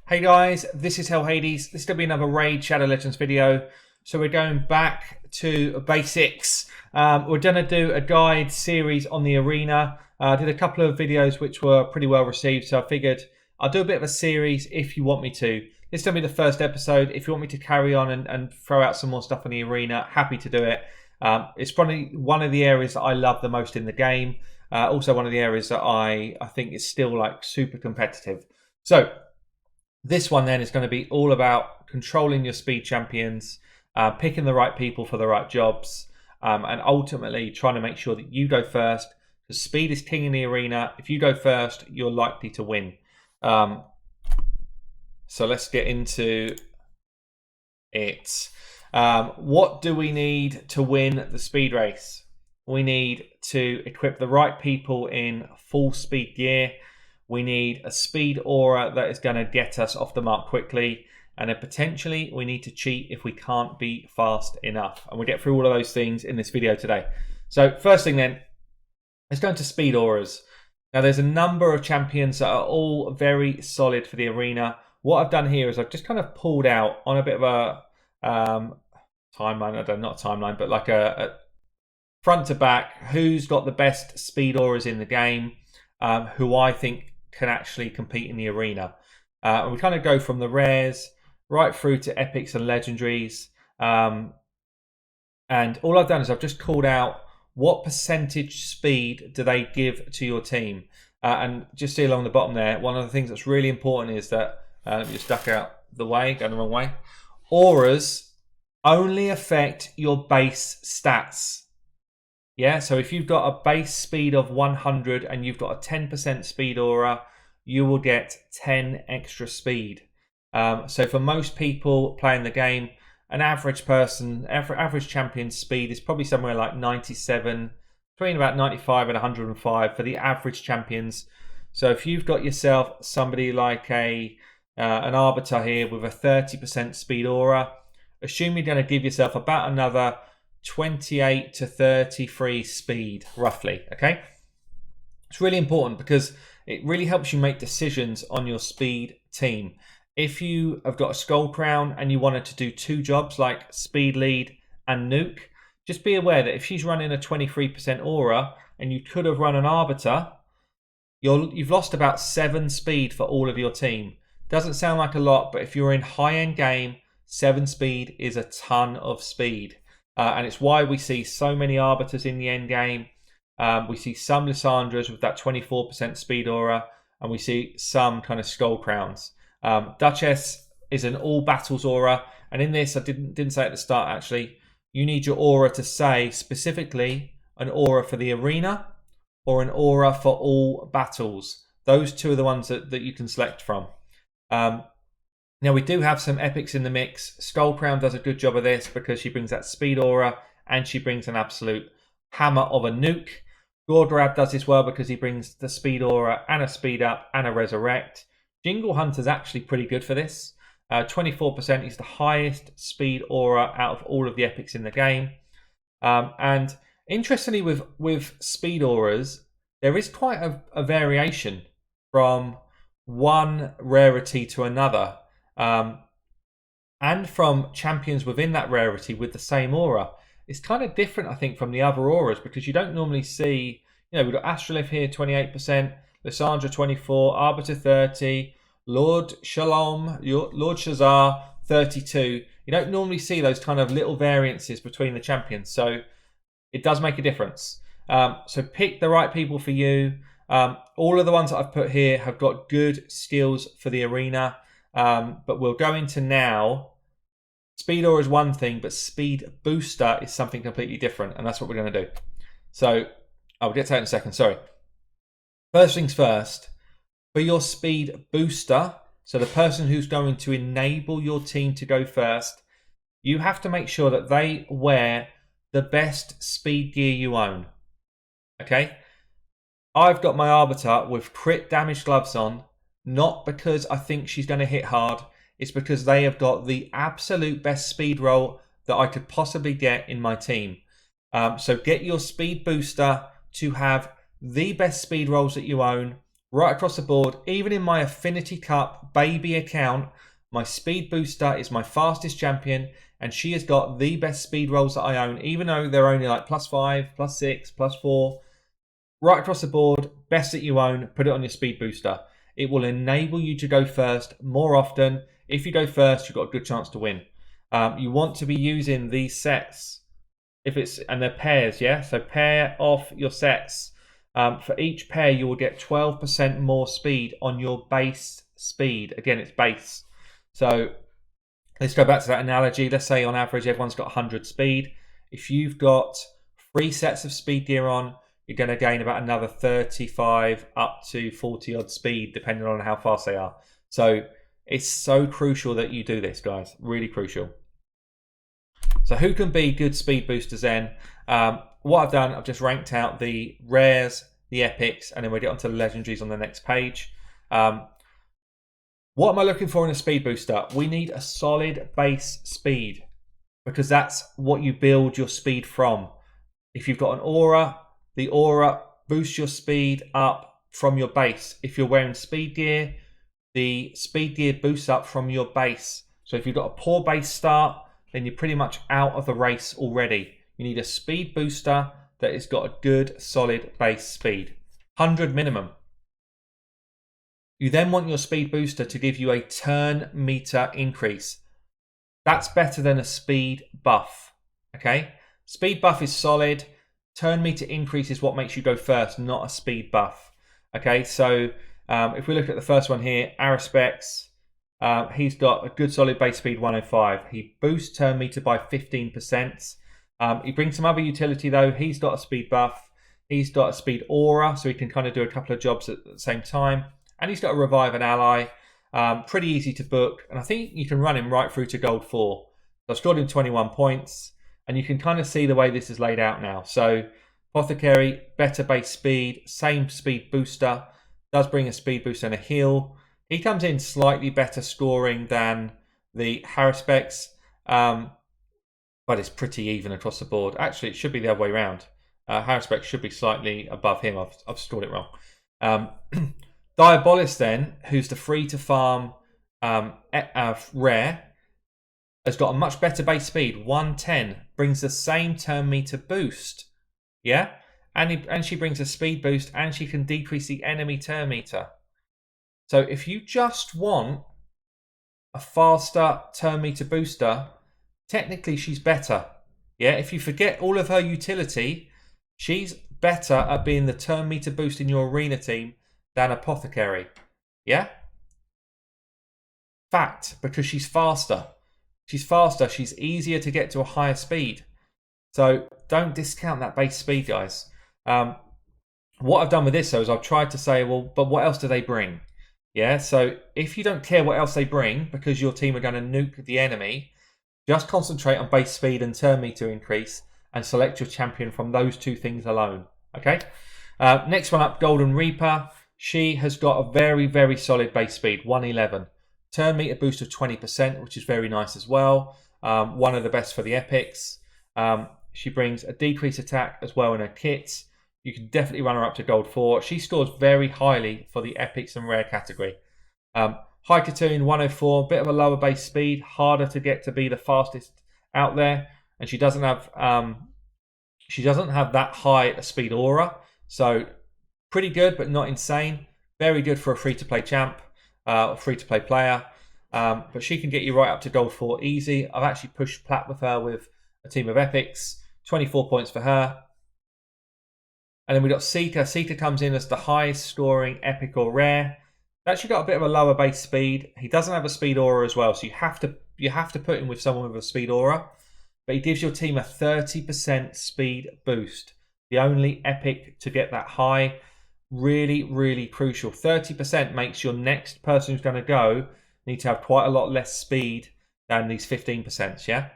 Hey guys, this is Hell Hades. This is going to be another Raid Shadow Legends video. So we're going back to basics. We're going to do a guide series on the arena. I did a couple of videos which were pretty well received, so I figured I'll do a bit of a series if you want me to. This is going to be the first episode. If you want me to carry on and throw out some more stuff in the arena, happy to do it. It's probably one of the areas that I love the most in the game. Also one of the areas that I think is still like super competitive. So this one then is going to be all about controlling your speed champions, picking the right people for the right jobs, and ultimately trying to make sure that you go first, because speed is king in the arena. If you go first, you're likely to win. So let's get into it. What do we need to win the speed race? We need to equip the right people in full speed gear. We need a speed aura that is going to get us off the mark quickly. And then potentially we need to cheat if we can't be fast enough. And we'll get through all of those things in this video today. So first thing then, let's go into speed auras. Now there's a number of champions that are all very solid for the arena. What I've done here is I've just kind of pulled out on a bit of a timeline, not a timeline, but like a front to back, who's got the best speed auras in the game, who I think can actually compete in the arena. And we kind of go from the rares right through to epics and legendaries. And all I've done is I've just called out what percentage speed do they give to your team. And just see along the bottom there, one of the things that's really important is that, let me just duck out the way, going the wrong way. Auras only affect your base stats. Yeah, so if you've got a base speed of 100 and you've got a 10% speed aura, you will get 10 extra speed. So for most people playing the game, an average person, average champion's speed is probably somewhere like 97, between about 95 and 105 for the average champions. So if you've got yourself somebody like an Arbiter here with a 30% speed aura, assume you're going to give yourself about another 28 to 33 speed, roughly, okay? It's really important because it really helps you make decisions on your speed team. If you have got a Skull Crown and you wanted to do two jobs like speed lead and nuke, just be aware that if she's running a 23% aura and you could have run an Arbiter, you've lost about 7 speed for all of your team. Doesn't sound like a lot, but if you're in high-end game, 7 speed is a ton of speed. And it's why we see so many Arbiters in the end game. We see some Lissandras with that 24% speed aura, and we see some kind of Skull Crowns. Duchess is an all battles aura, and in this, I didn't say at the start actually, you need your aura to say specifically an aura for the arena or an aura for all battles. Those two are the ones that you can select from. Now we do have some epics in the mix. Skull Crown does a good job of this because she brings that speed aura and she brings an absolute hammer of a nuke. Gordrab does this well because he brings the speed aura and a speed up and a resurrect. Jingle Hunter's actually pretty good for this. 24% is the highest speed aura out of all of the epics in the game. And interestingly with speed auras, there is quite a variation from one rarity to another. And from champions within that rarity with the same aura. It's kind of different, I think, from the other auras because you don't normally see, we've got Astrolith here, 28%, Lissandra 24, Arbiter 30, Lord Shalom, Lord Shazar 32. You don't normally see those kind of little variances between the champions, so it does make a difference. So pick the right people for you. All of the ones that I've put here have got good skills for the arena. But we'll go into now. Speed aura is one thing, but speed booster is something completely different, and that's what we're going to do. So I'll get to that in a second. Sorry. First things first, for your speed booster, so the person who's going to enable your team to go first, you have to make sure that they wear the best speed gear you own. Okay? I've got my Arbiter with crit damage gloves on. Not because I think she's going to hit hard. It's because they have got the absolute best speed roll that I could possibly get in my team. So get your speed booster to have the best speed rolls that you own right across the board. Even in my Affinity Cup baby account, my speed booster is my fastest champion, and she has got the best speed rolls that I own, even though they're only like +5, +6, +4. Right across the board, best that you own, put it on your speed booster. It will enable you to go first more often. If you go first, you've got a good chance to win. You want to be using these sets and they're pairs, yeah? So pair off your sets. For each pair, you will get 12% more speed on your base speed. Again, it's base. So let's go back to that analogy. Let's say on average, everyone's got 100 speed. If you've got 3 sets of speed gear on, you're going to gain about another 35 up to 40 odd speed, depending on how fast they are. So it's so crucial that you do this, guys. Really crucial. So who can be good speed boosters then? What I've done, I've just ranked out the rares, the epics, and then we'll get onto the legendaries on the next page. What am I looking for in a speed booster? We need a solid base speed, because that's what you build your speed from. If you've got an aura, the aura boosts your speed up from your base. If you're wearing speed gear, the speed gear boosts up from your base. So if you've got a poor base start, then you're pretty much out of the race already. You need a speed booster that has got a good, solid base speed. 100 minimum. You then want your speed booster to give you a turn meter increase. That's better than a speed buff. Okay? Speed buff is solid. Turn meter increase is what makes you go first, not a speed buff. Okay, so if we look at the first one here, Arispex, he's got a good solid base speed 105. He boosts turn meter by 15%. He brings some other utility though. He's got a speed buff. He's got a speed aura, so he can kind of do a couple of jobs at the same time. And he's got a revive an ally. Pretty easy to book. And I think you can run him right through to gold 4. So I've scored him 21 points. And you can kind of see the way this is laid out now. So Apothecary, better base speed, same speed booster. Does bring a speed boost and a heal. He comes in slightly better scoring than the Harrispex. But it's pretty even across the board. Actually, it should be the other way around. Harrispex should be slightly above him. I've scored it wrong. Diabolis then, who's the free to farm rare, has got a much better base speed, 110, brings the same turn meter boost, yeah? And she brings a speed boost, and she can decrease the enemy turn meter. So if you just want a faster turn meter booster, technically she's better, yeah? If you forget all of her utility, she's better at being the turn meter boost in your arena team than Apothecary, yeah? Fact, because she's faster. She's faster, she's easier to get to a higher speed. So don't discount that base speed, guys. What I've done with this, though, is I've tried to say, well, but what else do they bring? Yeah, so if you don't care what else they bring, because your team are going to nuke the enemy, just concentrate on base speed and turn meter increase, and select your champion from those 2 things alone. Okay? Next one up, Golden Reaper. She has got a very, very solid base speed, 111. Turn meter boost of 20%, which is very nice as well. One of the best for the epics. She brings a decreased attack as well in her kit. You can definitely run her up to gold 4. She scores very highly for the epics and rare category. High Katoon 104, bit of a lower base speed, harder to get to be the fastest out there, and she doesn't have that high a speed aura. So pretty good, but not insane. Very good for a free-to-play champ. Free-to-play player, but she can get you right up to gold 4 easy. I've actually pushed plat with her with a team of epics, 24 points for her. And then we've got Seeker. Seeker comes in as the highest scoring epic or rare. Actually got a bit of a lower base speed. He doesn't have a speed aura as well, so you have to put him with someone with a speed aura. But he gives your team a 30% speed boost. The only epic to get that high. Really, really crucial. 30% makes your next person who's going to go need to have quite a lot less speed than these 15%, yeah?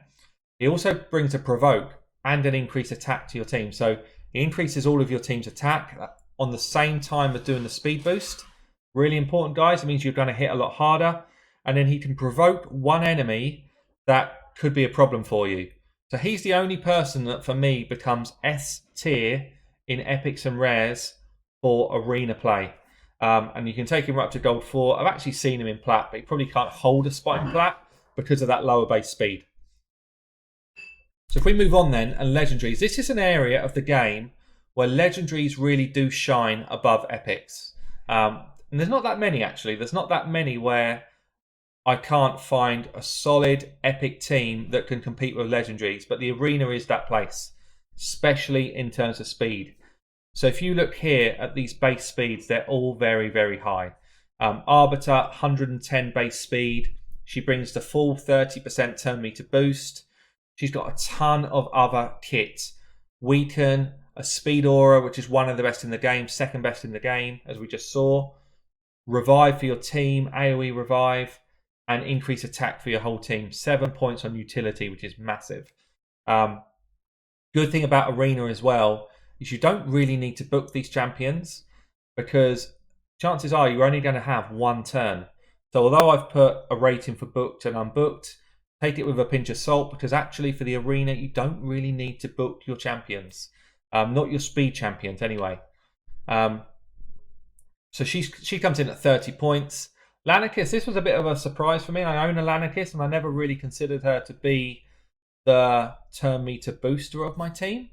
He also brings a provoke and an increased attack to your team. So he increases all of your team's attack on the same time as doing the speed boost. Really important, guys. It means you're going to hit a lot harder. And then he can provoke one enemy that could be a problem for you. So he's the only person that, for me, becomes S tier in epics and rares for arena play. And you can take him right up to gold 4. I've actually seen him in plat, but he probably can't hold a spot in plat because of that lower base speed. So if we move on then, and legendaries, this is an area of the game where legendaries really do shine above epics. And there's not that many, actually. There's not that many where I can't find a solid epic team that can compete with legendaries, but the arena is that place, especially in terms of speed. So if you look here at these base speeds, they're all very, very high. Arbiter, 110 base speed. She brings the full 30% turn meter boost. She's got a ton of other kits. Weaken, a speed aura, which is one of the best in the game, second best in the game, as we just saw. Revive for your team, AoE revive, and increase attack for your whole team. 7 points on utility, which is massive. Good thing about Arena as well is you don't really need to book these champions because chances are you're only going to have one turn. So although I've put a rating for booked and unbooked, take it with a pinch of salt because actually for the Arena you don't really need to book your champions. Not your speed champions anyway. So she comes in at 30 points. Lanarkis, this was a bit of a surprise for me. I own a Lanarkis and I never really considered her to be the turn meter booster of my team.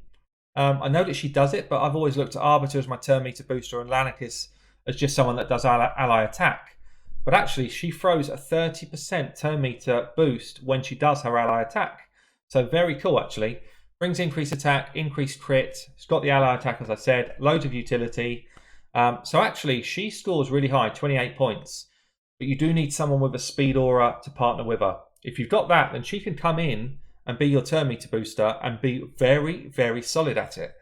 I know that she does it, but I've always looked at Arbiter as my turn meter booster and Lanarkis as just someone that does ally attack. But actually, she throws a 30% turn meter boost when she does her ally attack. So very cool, actually. Brings increased attack, increased crit. She's got the ally attack, as I said. Loads of utility. So actually, she scores really high, 28 points. But you do need someone with a speed aura to partner with her. If you've got that, then she can come in and be your turn meter booster and be very, very solid at it.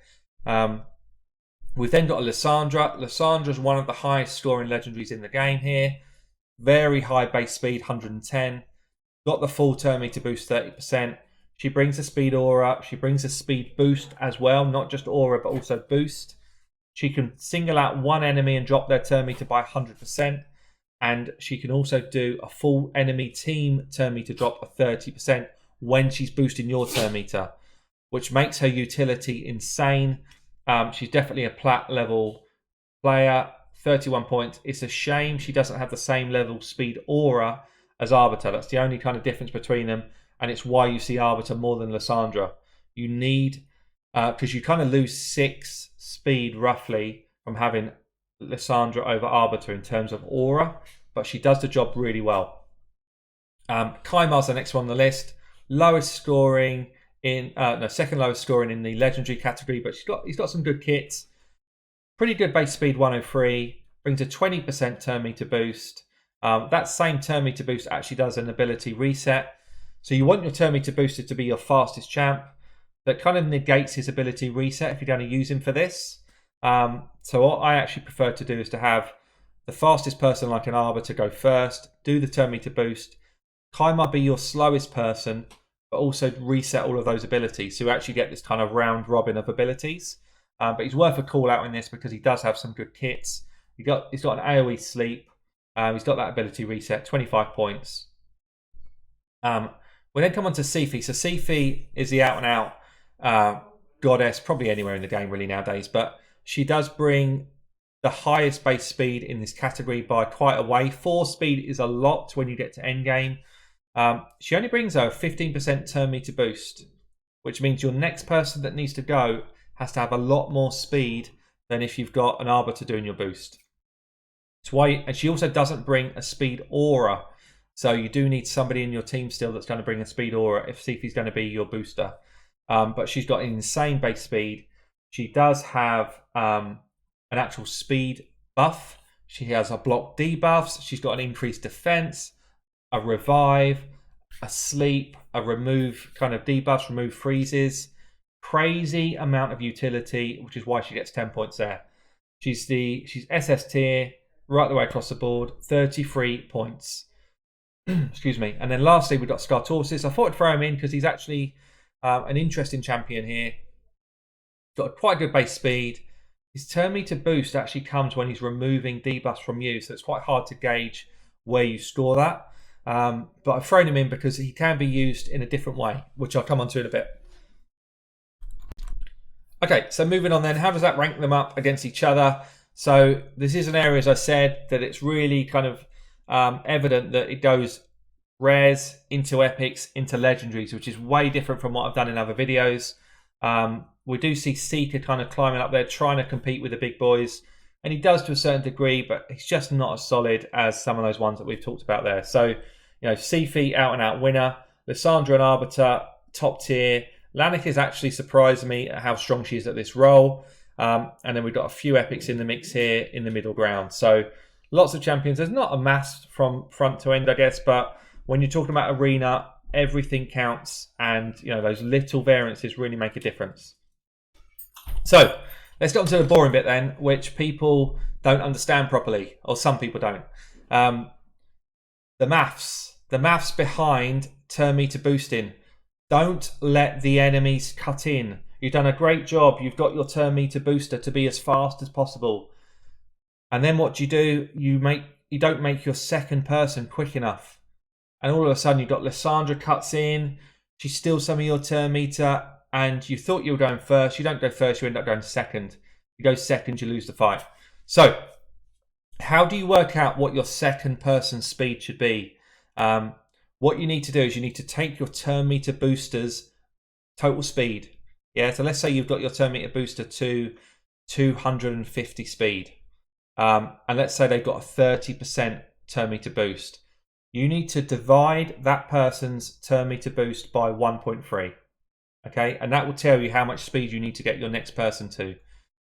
We've then got a Lysandra. Lysandra's one of the highest scoring legendaries in the game here. Very high base speed, 110. Got the full turn meter boost, 30%. She brings a speed aura. She brings a speed boost as well, not just aura, but also boost. She can single out one enemy and drop their turn meter by 100%. And she can also do a full enemy team turn meter drop of 30% when she's boosting your turn meter, which makes her utility insane. She's definitely a plat level player, 31 points. It's a shame she doesn't have the same level speed aura as Arbiter. That's the only kind of difference between them, and it's why you see Arbiter more than Lysandra. You need, because you kind of lose 6 speed roughly from having Lysandra over Arbiter in terms of aura, but she does the job really well. Kaimar's the next one on the list. Lowest scoring in second lowest scoring in the legendary category, but he's got some good kits. Pretty good base speed, 103. Brings a 20% turn meter boost. That same turn meter boost actually does an ability reset. So you want your turn meter booster to be your fastest champ. That kind of negates his ability reset if you're going to use him for this. So what I actually prefer to do is to have the fastest person like an Arbiter go first, do the turn meter boost. Kaimar be your slowest person, but also reset all of those abilities. So you actually get this kind of round robin of abilities. But he's worth a call out in this because he does have some good kits. He's got an AoE sleep. He's got that ability reset, 25 points. We then come on to Sifi. So Sifi is the out and out goddess, probably anywhere in the game really nowadays, but she does bring the highest base speed in this category by quite a way. 4 speed is a lot when you get to endgame. She only brings her 15% turn meter boost, which means your next person that needs to go has to have a lot more speed than if you've got an Arbiter doing your boost. That's why, and she also doesn't bring a speed aura, so you do need somebody in your team still that's going to bring a speed aura if Sifi's going to be your booster. But she's got an insane base speed. She does have an actual speed buff. She has a block debuffs. She's got an increased defense, a revive, a sleep, a remove kind of debuffs, remove freezes. Crazy amount of utility, which is why she gets 10 points there. She's SS tier right the way across the board, 33 points. Excuse me. And then lastly, we've got Skartorsis. I thought I'd throw him in because he's actually an interesting champion here. Got a quite good base speed. His turn meter boost actually comes when he's removing debuffs from you, so it's quite hard to gauge where you score that. But I've thrown him in because he can be used in a different way, which I'll come on to in a bit. Okay, so moving on then, how does that rank them up against each other? So this is an area, as I said, that it's really kind of evident that it goes rares into epics into legendaries, which is way different from what I've done in other videos. We do see Seeker kind of climbing up there, trying to compete with the big boys, and he does to a certain degree, but he's just not as solid as some of those ones that we've talked about there. So, you know, Seafy, out and out winner. Lissandra and Arbiter, top tier. Lanik is actually surprised me at how strong she is at this role. And then we've got a few epics in the mix here in the middle ground. So lots of champions. There's not a mass from front to end, I guess, but when you're talking about arena, everything counts, and you know those little variances really make a difference. So let's get on to the boring bit then, which people don't understand properly, or some people don't. The maths behind turn meter boosting. Don't let the enemies cut in. You've done a great job. You've got your turn meter booster to be as fast as possible. And then what do? You don't make your second person quick enough. And all of a sudden you've got Lissandra cuts in. She steals some of your turn meter, and you thought you were going first. You don't go first, you end up going second. You go second, you lose the fight. So how do you work out what your second person speed should be? What you need to do is you need to take your turn meter boosters total speed. Yeah, so let's say you've got your turn meter booster to 250 speed. And let's say they've got a 30% turn meter boost. You need to divide that person's turn meter boost by 1.3. Okay, and that will tell you how much speed you need to get your next person to.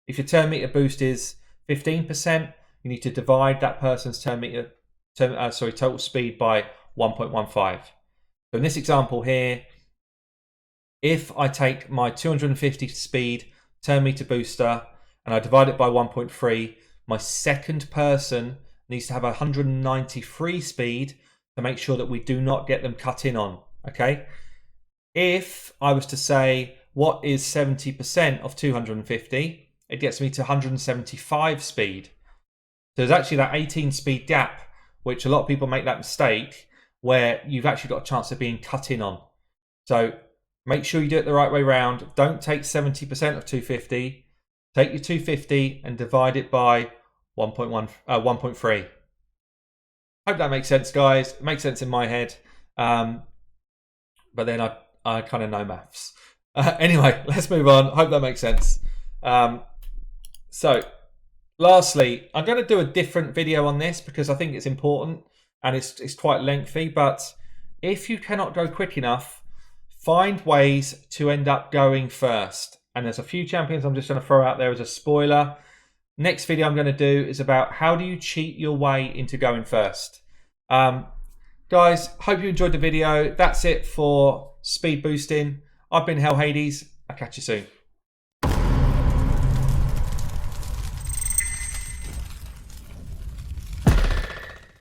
If your turn meter boost is 15%, you need to divide that person's total speed by 1.15. So in this example here, if I take my 250 speed turn meter booster and I divide it by 1.3, my second person needs to have 193 speed to make sure that we do not get them cut in on. Okay. If I was to say, what is 70% of 250? It gets me to 175 speed. So there's actually that 18 speed gap, which a lot of people make that mistake, where you've actually got a chance of being cut in on. So make sure you do it the right way round. Don't take 70% of 250. Take your 250 and divide it by 1.3. Hope that makes sense, guys. It makes sense in my head. But then I kind of know maths. Anyway, let's move on. Hope that makes sense. So lastly, I'm going to do a different video on this because I think it's important and it's quite lengthy. But if you cannot go quick enough, find ways to end up going first. And there's a few champions I'm just going to throw out there as a spoiler. Next video I'm going to do is about how do you cheat your way into going first. Guys, hope you enjoyed the video. That's it for speed boosting. I've been Hell Hades. I'll catch you soon.